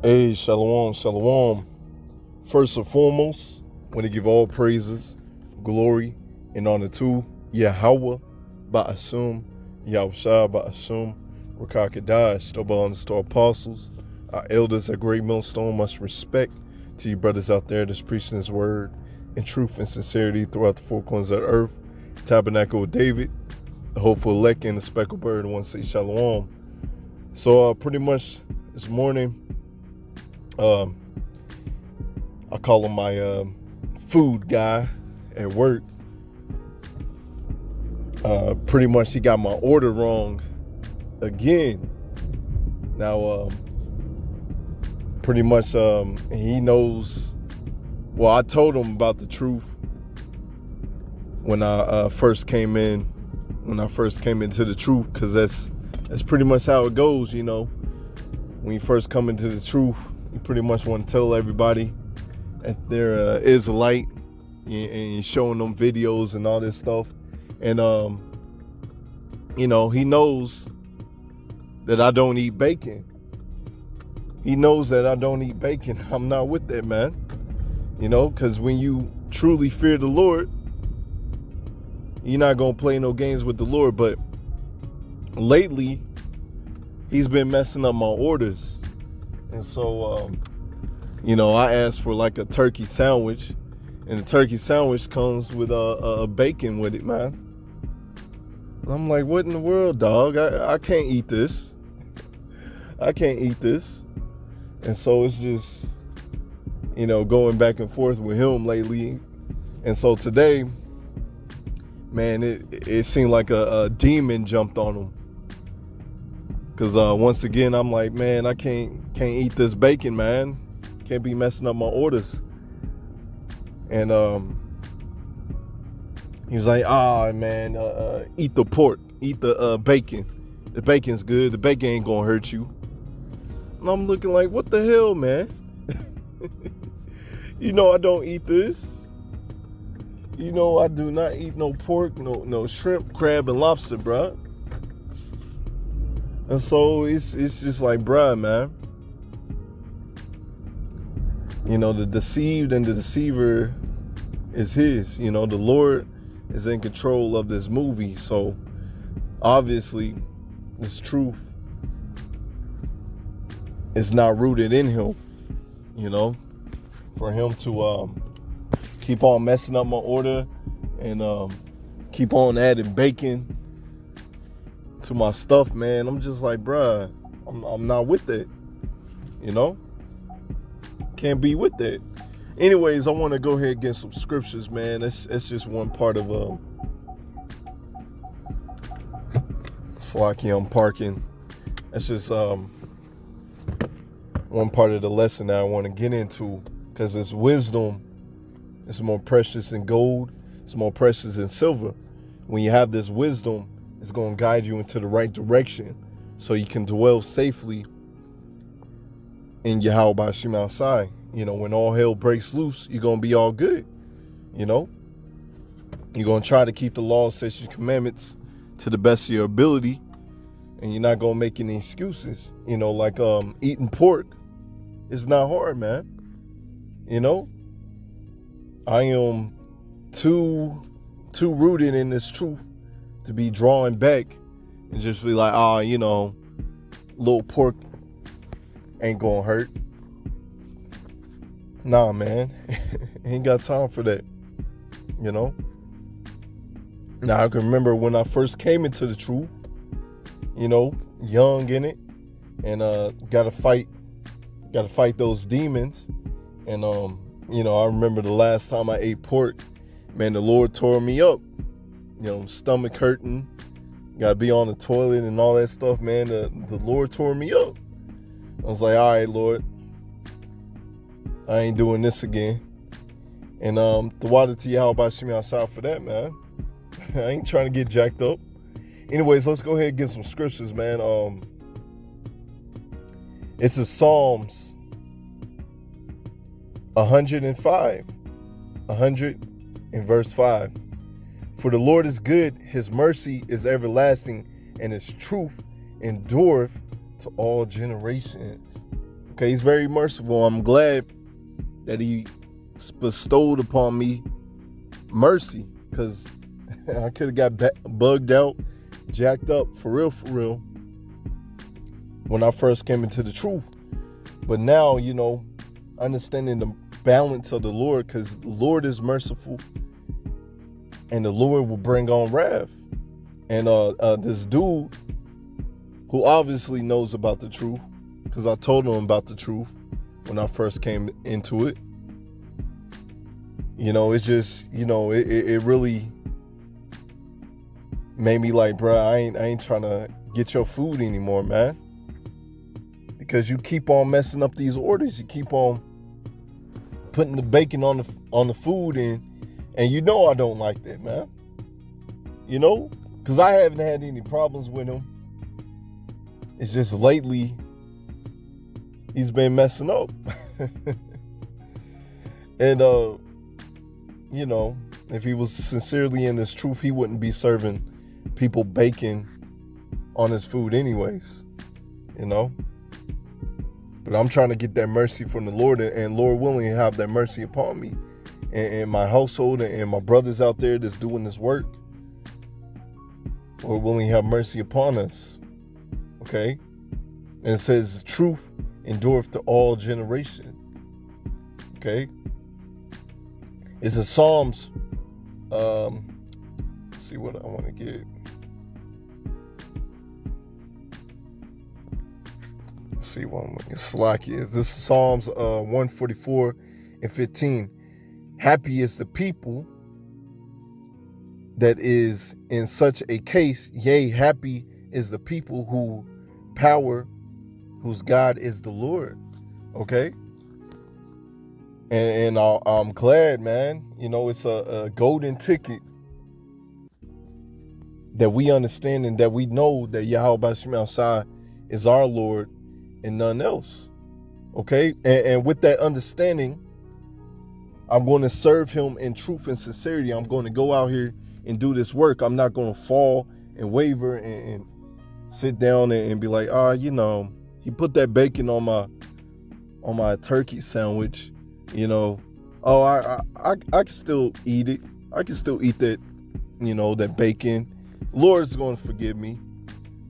Hey, shalom, shalom. First and foremost, I want to give all praises, glory, and honor to Yahweh, Ba'asum, Yahushua, Ba'asum, Rakakadash, Double Understar Apostles, our elders at Great Millstone. Much respect to you brothers out there that's preaching his word in truth and sincerity throughout the four corners of the earth. Tabernacle of David, the hopeful elect, and the speckled bird, and want to say shalom. So pretty much this morning, I call him my food guy at work. Pretty much he got my order wrong again. Now, pretty much he knows. Well, I told him about the truth when I first came in. When I first came into the truth, because that's pretty much how it goes, you know. When you first come into the truth, you pretty much want to tell everybody that they're Israelite, and you're showing them videos and all this stuff. And, you know, he knows that I don't eat bacon. He knows that I don't eat bacon. I'm not with that, man. You know, because when you truly fear the Lord, you're not going to play no games with the Lord. But lately, he's been messing up my orders. And so, you know, I asked for like a turkey sandwich, and the turkey sandwich comes with a bacon with it, man. And I'm like, what in the world, dog? I can't eat this. I can't eat this. And so it's just, you know, going back and forth with him lately. And so today, man, it seemed like a demon jumped on him. Because once again, I'm like, man, I can't eat this bacon, man. Can't be messing up my orders. And he was like, man, eat the pork, eat the bacon. The bacon's good. The bacon ain't gonna hurt you. And I'm looking like, what the hell, man? You know I don't eat this. You know I do not eat no pork, no shrimp, crab, and lobster, bruh. And so it's just like, bruh, man. You know, the deceived and the deceiver is his. You know, the Lord is in control of this movie. So obviously, this truth is not rooted in him. You know, for him to keep on messing up my order and keep on adding bacon to my stuff, man. I'm just like, bruh, I'm not with that. You know? Can't be with that. Anyways, I want to go ahead and get some scriptures, man. That's just one part of Slacky, I'm parking. That's just one part of the lesson that I want to get into, because this wisdom is more precious than gold. It's more precious than silver. When you have this wisdom, it's going to guide you into the right direction so you can dwell safely in Yahweh Ba'ashem outside. You know, when all hell breaks loose, you're going to be all good. You know, you're going to try to keep the laws, statutes, commandments to the best of your ability, and you're not going to make any excuses. You know, like eating pork is not hard, man. You know, I am too rooted in this truth to be drawing back and just be like, you know, little pork ain't gonna hurt. Nah, man. Ain't got time for that. You know? Now, I can remember when I first came into the truth, you know, young in it, and gotta fight those demons. And you know, I remember the last time I ate pork, man, the Lord tore me up. You know, stomach hurting, gotta be on the toilet and all that stuff, man. The Lord tore me up. I was like, all right, Lord, I ain't doing this again. And the water to Yahweh Ba'ashem outside for that, man. I ain't trying to get jacked up. Anyways, let's go ahead and get some scriptures, man. It's a Psalms 105, 100 in verse 5. For the Lord is good, his mercy is everlasting, and his truth endureth to all generations. Okay, he's very merciful. I'm glad that he bestowed upon me mercy, because I could have got bugged out, jacked up, for real, when I first came into the truth. But now, understanding the balance of the Lord, because the Lord is merciful, and the Lord will bring on wrath. And this dude, who obviously knows about the truth, because I told him about the truth when I first came into it. It's just, it really made me like, bro, I ain't trying to get your food anymore, man. Because you keep on messing up these orders. You keep on putting the bacon on the food, and I don't like that, man. Because I haven't had any problems with him. It's just lately he's been messing up. And if he was sincerely in this truth, he wouldn't be serving people bacon on his food anyways. But I'm trying to get that mercy from the Lord, and Lord willing, have that mercy upon me and my household and my brothers out there that's doing this work. Lord willing, have mercy upon us. Okay? And it says, truth endureth to all generation. Okay? It's in Psalms. Let's see what I want to get. Let's see what I'm going to slack is. This is Psalms 144 and 15. Happy is the people that is in such a case. Yea, happy is the people whose God is the Lord. Okay? And I'm glad, man. It's a golden ticket that we understand and that we know that Yahweh Bashim Shai is our Lord and none else. Okay? And with that understanding, I'm going to serve him in truth and sincerity. I'm going to go out here and do this work. I'm not going to fall and waver and sit down and be like, he put that bacon on my turkey sandwich. I can still eat it. I can still eat that, that bacon. Lord's going to forgive me.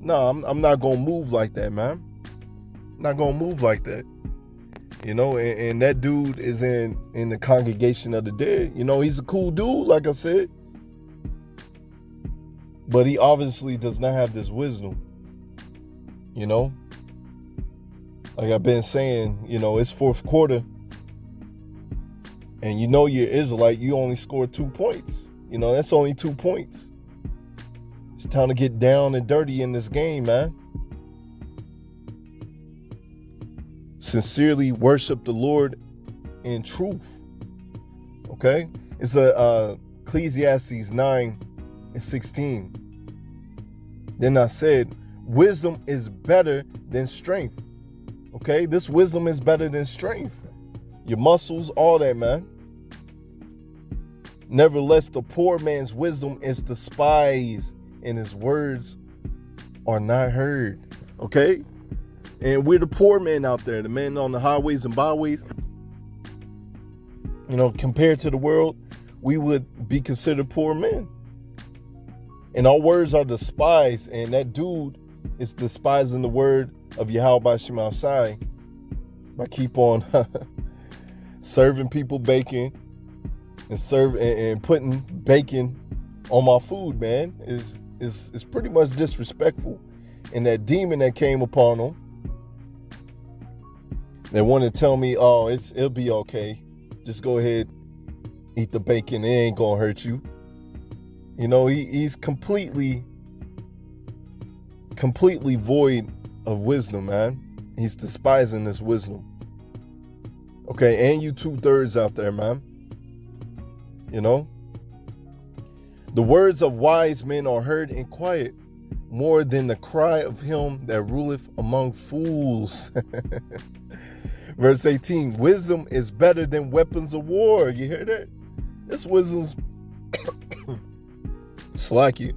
No, I'm not going to move like that, man. I'm not going to move like that. And that dude is in the congregation of the dead. He's a cool dude, like I said. But he obviously does not have this wisdom. Like I've been saying, it's fourth quarter. And you're Israelite, you only scored 2 points. That's only 2 points. It's time to get down and dirty in this game, man. Sincerely worship the Lord in truth. Okay? It's Ecclesiastes 9:16. Then I said, wisdom is better than strength. Okay? This wisdom is better than strength. Your muscles, all that, man. Nevertheless, the poor man's wisdom is despised, and his words are not heard. Okay? And we're the poor men out there, the men on the highways and byways. Compared to the world, we would be considered poor men. And our words are despised, and that dude is despising the word of Yahweh Bashim Shai by keep on serving people bacon and putting bacon on my food, man, is pretty much disrespectful. And that demon that came upon him, they want to tell me, it'll be okay. Just go ahead, eat the bacon. It ain't gonna hurt you. He's completely void of wisdom, man. He's despising this wisdom. Okay, and you 2/3 out there, man. The words of wise men are heard in quiet, more than the cry of him that ruleth among fools. Verse 18, wisdom is better than weapons of war. You hear that? This wisdom's slack you.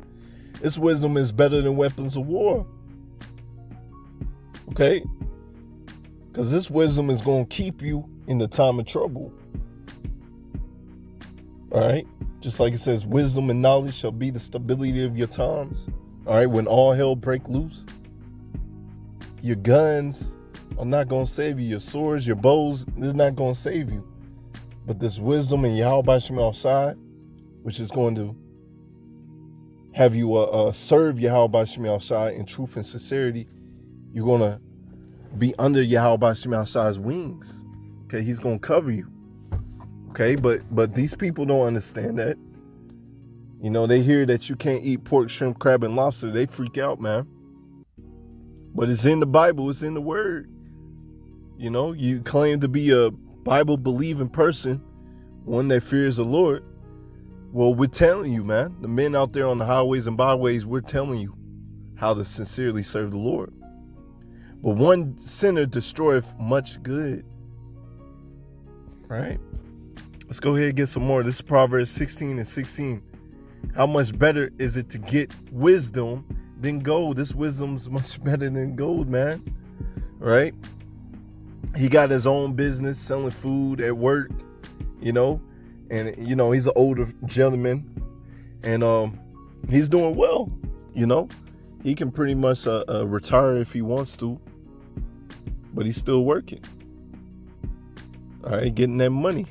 This wisdom is better than weapons of war. Okay? Because this wisdom is going to keep you in the time of trouble. All right? Just like it says, wisdom and knowledge shall be the stability of your times. All right? When all hell break loose, your guns are not going to save you. Your swords, your bows, they're not going to save you. But this wisdom and Yahweh Shem side, which is going to have you serve Yahweh Shem side in truth and sincerity, you're going to be under Yahweh Shem side's wings. Okay, he's going to cover you. Okay, but these people don't understand that. You know, they hear that you can't eat pork, shrimp, crab, and lobster. They freak out, man. But it's in the Bible. It's in the Word. You know, you claim to be a Bible-believing person, one that fears the Lord. Well, we're telling you, man. The men out there on the highways and byways, we're telling you how to sincerely serve the Lord. But one sinner destroyeth much good. Right? Let's go ahead and get some more. This is Proverbs 16:16. How much better is it to get wisdom than gold? This wisdom's much better than gold, man. Right? He got his own business selling food at work, you know, and, you know, he's an older gentleman, and he's doing well, you know. He can pretty much retire if he wants to, but he's still working. All right, getting that money.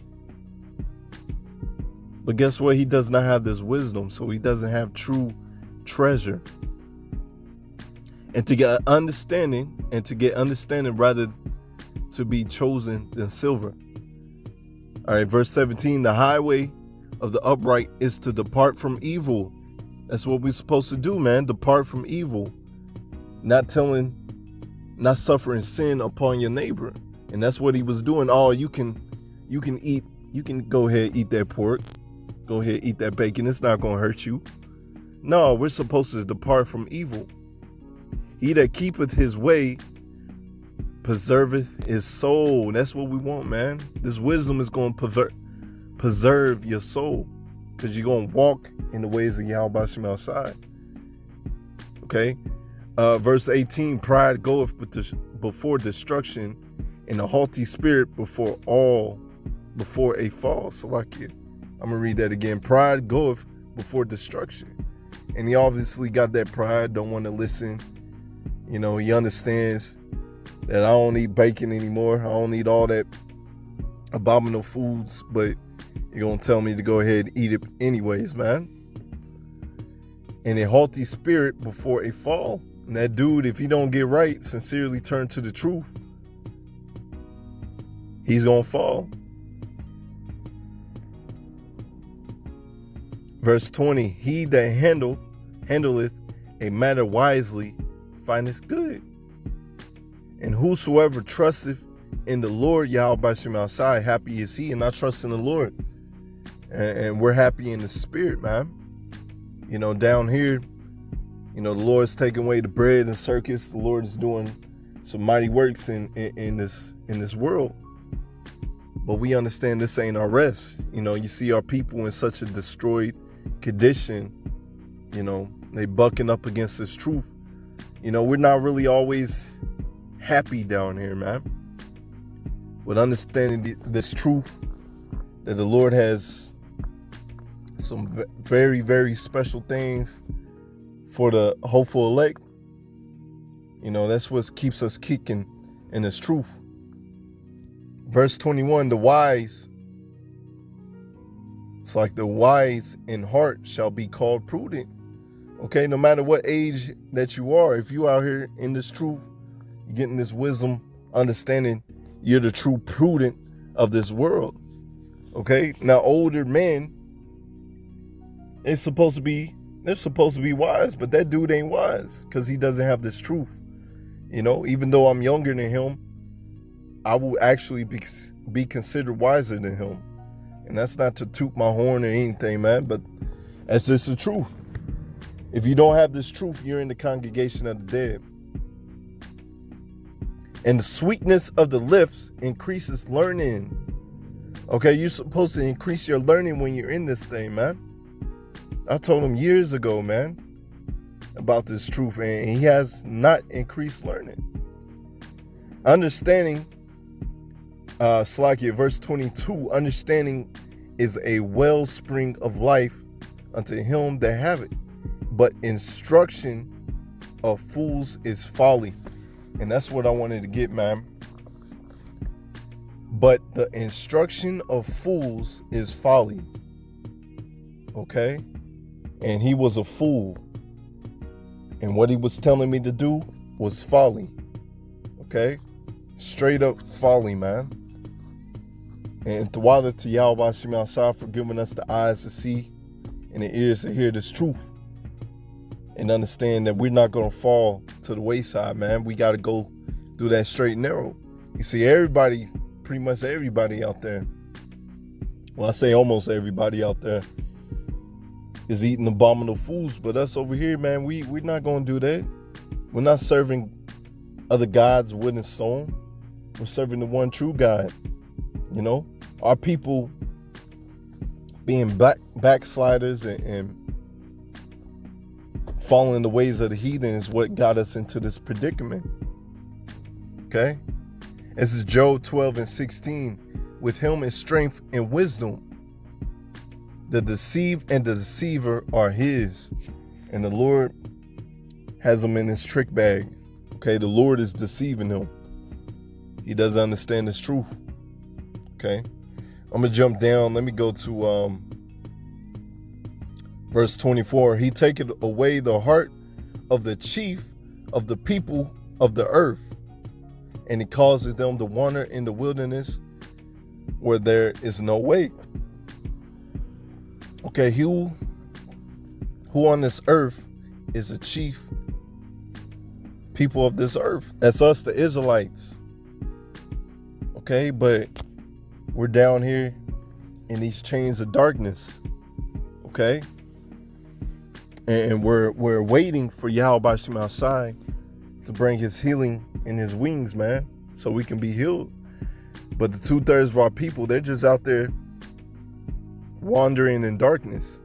But guess what? He does not have this wisdom, so he doesn't have true treasure. And to get understanding rather to be chosen than silver. All right, verse 17, the highway of the upright is to depart from evil. That's what we're supposed to do, man. Depart from evil. Not suffering sin upon your neighbor. And that's what he was doing. Oh, you can go ahead and eat that pork. Go ahead and eat that bacon. It's not going to hurt you. No, we're supposed to depart from evil. He that keepeth his way preserveth his soul. That's what we want, man. This wisdom is going to preserve your soul, because you're going to walk in the ways of Yahweh Shem outside. Okay? Verse 18, pride goeth before destruction, and a haughty spirit before a fall. Salakia. I'm going to read that again. Pride goeth before destruction. And he obviously got that pride, don't want to listen. You know, he understands that I don't eat bacon anymore. I don't eat all that abominable foods, but you're going to tell me to go ahead and eat it anyways, man. And a haughty spirit before a fall. And that dude, if he don't get right, sincerely turn to the truth, he's going to fall. Verse 20, he that handleth a matter wisely findeth good. And whosoever trusteth in the Lord, Yahweh Shem outside, happy is he. And I trust in the Lord. And we're happy in the spirit, man. You know, down here, you know, the Lord's taking away the bread and circus. The Lord is doing some mighty works in this world. But we understand this ain't our rest. You know, you see our people in such a destroyed condition. You know, they bucking up against this truth. You know, we're not really always happy down here, man. With understanding this truth, that the Lord has some very, very special things for the hopeful elect. You know, that's what keeps us kicking in this truth. Verse 21, the wise, it's like the wise in heart shall be called prudent. Okay, no matter what age that you are, if you out here in this truth, you're getting this wisdom, understanding you're the true prudent of this world. Okay, now older men, they're supposed to be wise, but that dude ain't wise because he doesn't have this truth. You know, even though I'm younger than him, I will actually be considered wiser than him. And that's not to toot my horn or anything, man, but that's just the truth. If you don't have this truth, you're in the congregation of the dead. And the sweetness of the lips increases learning. Okay, you're supposed to increase your learning when you're in this thing, man. I told him years ago, man, about this truth, and he has not increased learning. Understanding, Slakia, verse 22, understanding is a wellspring of life unto him that have it, but instruction of fools is folly. And that's what I wanted to get, man. But the instruction of fools is folly. Okay? And he was a fool. And what he was telling me to do was folly. Okay? Straight up folly, man. And Tawada to Yahweh Shem Al-Shah for giving us the eyes to see and the ears to hear this truth. And understand that we're not going to fall to the wayside, man. We got to go through that straight and narrow. You see, everybody, pretty much everybody out there, well, I say almost everybody out there, is eating abominable foods. But us over here, man, we're not going to do that. We're not serving other gods, wood and stone. We're serving the one true God. You know, our people being backsliders and following the ways of the heathen is what got us into this predicament. Okay? This is Job 12:16. With him is strength and wisdom. The deceived and the deceiver are his. And the Lord has him in his trick bag. Okay? The Lord is deceiving him. He doesn't understand this truth. Okay? I'm going to jump down. Let me go to verse 24. He taketh away the heart of the chief of the people of the earth, and he causes them to wander in the wilderness where there is no way. Okay, who on this earth is a chief people of this earth? That's us, the Israelites. Okay, but we're down here in these chains of darkness. Okay? And we're waiting for Yahweh Shem Al-Shai to bring his healing in his wings, man, so we can be healed. But the 2/3 of our people, they're just out there wandering in darkness.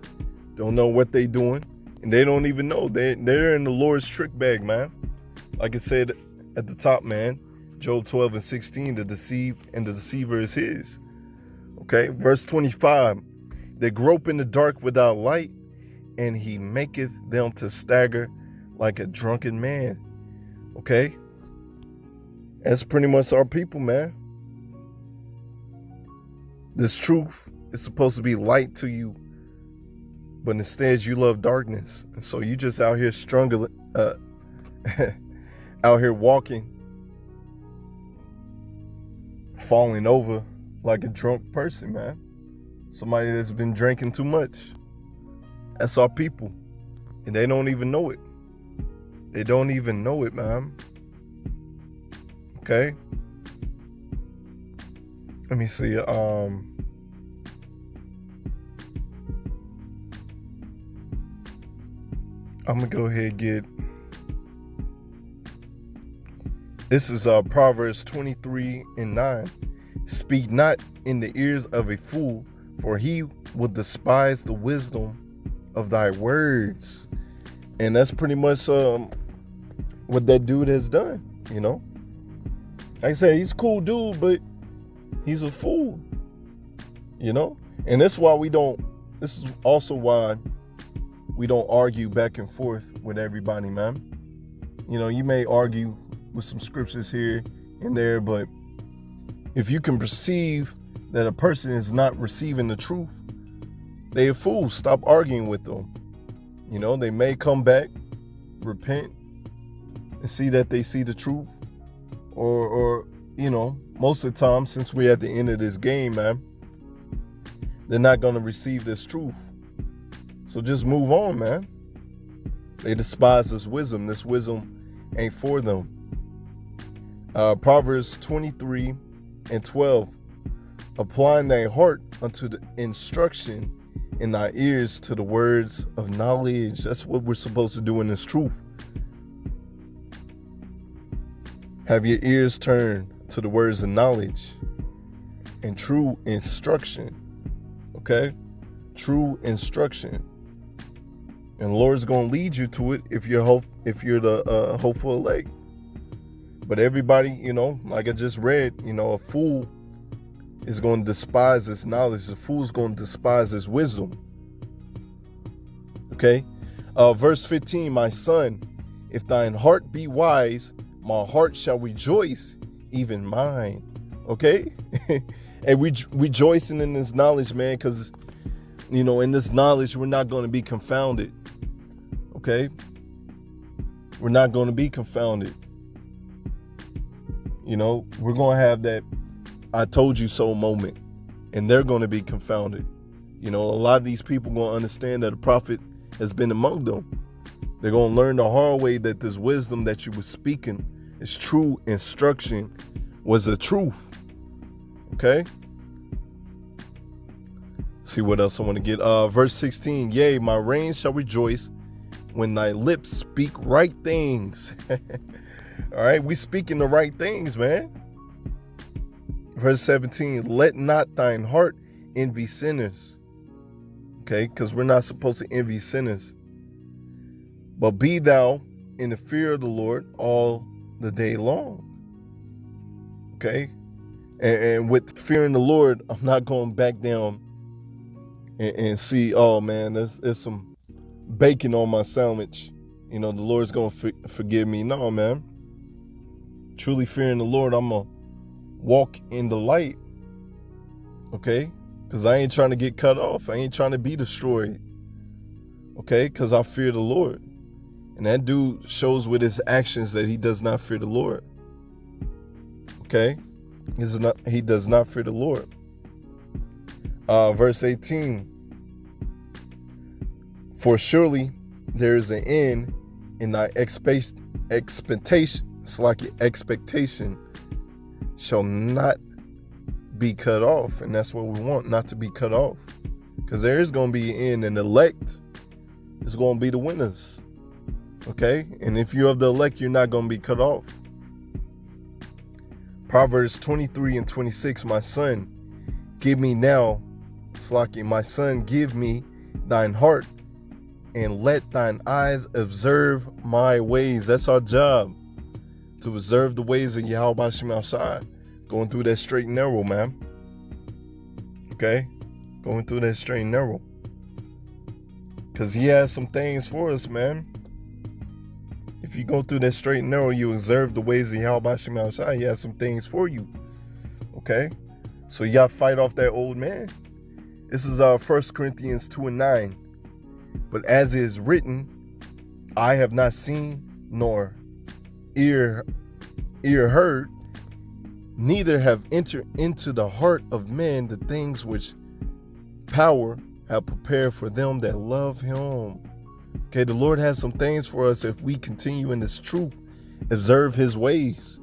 Don't know what they doing, and they don't even know. They're in the Lord's trick bag, man. Like I said at the top, man, Job 12:16, the deceived and the deceiver is his. Okay, verse 25, they grope in the dark without light, and he maketh them to stagger like a drunken man. Okay? That's pretty much our people, man. This truth is supposed to be light to you, but instead you love darkness. And so you just out here struggling, out here walking, falling over like a drunk person, man. Somebody that's been drinking too much. That's our people. And they don't even know it. They don't even know it, man. Okay? Let me see. I'm gonna go ahead and get. This is Proverbs 23:9. Speak not in the ears of a fool, for he will despise the wisdom of thy words. And that's pretty much what that dude has done, you know. Like I said, he's a cool dude, but he's a fool, you know. And that's why this is also why we don't argue back and forth with everybody, man. You know, you may argue with some scriptures here and there, but if you can perceive that a person is not receiving the truth, they a fool. Stop arguing with them. You know, they may come back, repent, and see that they see the truth. Or you know, most of the time, since we're at the end of this game, man, they're not going to receive this truth. So just move on, man. They despise this wisdom. This wisdom ain't for them. Proverbs 23:12. Applying thy heart unto the instruction and thy ears to the words of knowledge. That's what we're supposed to do in this truth. Have your ears turned to the words of knowledge and true instruction. Okay? True instruction. And the Lord's going to lead you to it if you're the hopeful elect. But everybody, like I just read, a fool is going to despise his knowledge. The fool is going to despise his wisdom. Okay? Verse 15, my son, if thine heart be wise, my heart shall rejoice, even mine. Okay? And we rejoicing in this knowledge, man, because, in this knowledge, we're not going to be confounded. Okay? We're not going to be confounded. We're going to have that I told you so moment, and they're going to be confounded. A lot of these people going to understand that a prophet has been among them. They're going to learn the hard way that this wisdom that you were speaking, this true instruction, was the truth. Okay? See what else I want to get. Verse 16, yea, my reins shall rejoice when thy lips speak right things. All right, we speaking the right things, man. Verse 17, let not thine heart envy sinners. Okay, because we're not supposed to envy sinners. But be thou in the fear of the Lord all the day long. Okay, and with fearing the Lord, I'm not going back down and see, oh man, there's some bacon on my sandwich. The Lord's going to forgive me. No, man. Truly fearing the Lord, I'm going to walk in the light. Okay? Because I ain't trying to get cut off. I ain't trying to be destroyed. Okay? Because I fear the Lord. And that dude shows with his actions that he does not fear the Lord. Okay? He does not fear the Lord. Verse 18. For surely there is an end in thy expectation shall not be cut off. And that's what we want, not to be cut off. Because there is going to be an end, and the elect is going to be the winners. Okay? And if you're of the elect, you're not going to be cut off. Proverbs 23 and 26, my son, give me now, Slaki, my son, give me thine heart, and let thine eyes observe my ways. That's our job, to observe the ways of Yahweh Shem outside. Going through that straight and narrow, man. Okay? Going through that straight and narrow. Because he has some things for us, man. If you go through that straight and narrow, you observe the ways of Yahweh Shem outside, he has some things for you. Okay? So you got to fight off that old man. This is 1 Corinthians 2 and 9. But as it is written, I have not seen nor ear heard, neither have entered into the heart of men the things which power have prepared for them that love him. Okay, the Lord has some things for us if we continue in this truth, observe his ways.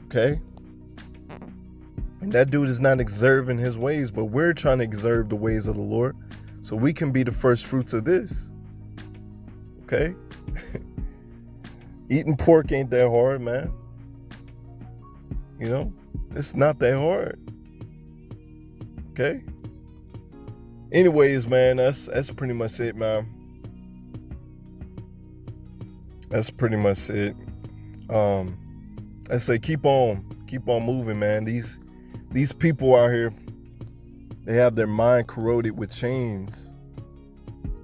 Okay? And that dude is not observing his ways, but we're trying to observe the ways of the Lord so we can be the first fruits of this. Okay? Eating pork ain't that hard, man. It's not that hard. Okay? Anyways, man, that's pretty much it, man. That's pretty much it. I say keep on moving, man. These people out here, they have their mind corroded with chains.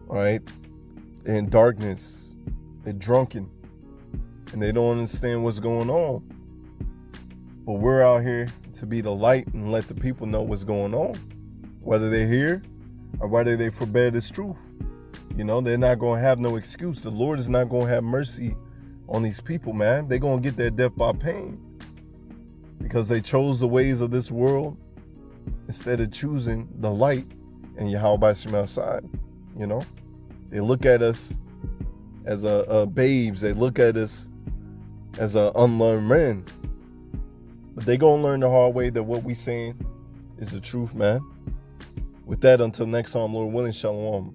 All right? They're in darkness. They're drunken. And they don't understand what's going on. But we're out here to be the light and let the people know what's going on. Whether they're here or whether they forbear this truth. They're not going to have no excuse. The Lord is not going to have mercy on these people, man. They're going to get their death by pain. Because they chose the ways of this world instead of choosing the light and Yahweh Shem outside. They look at us as babes. They look at us as unlearned men. But they going to learn the hard way that what we saying is the truth, man. With that, until next time, Lord willing, shalom.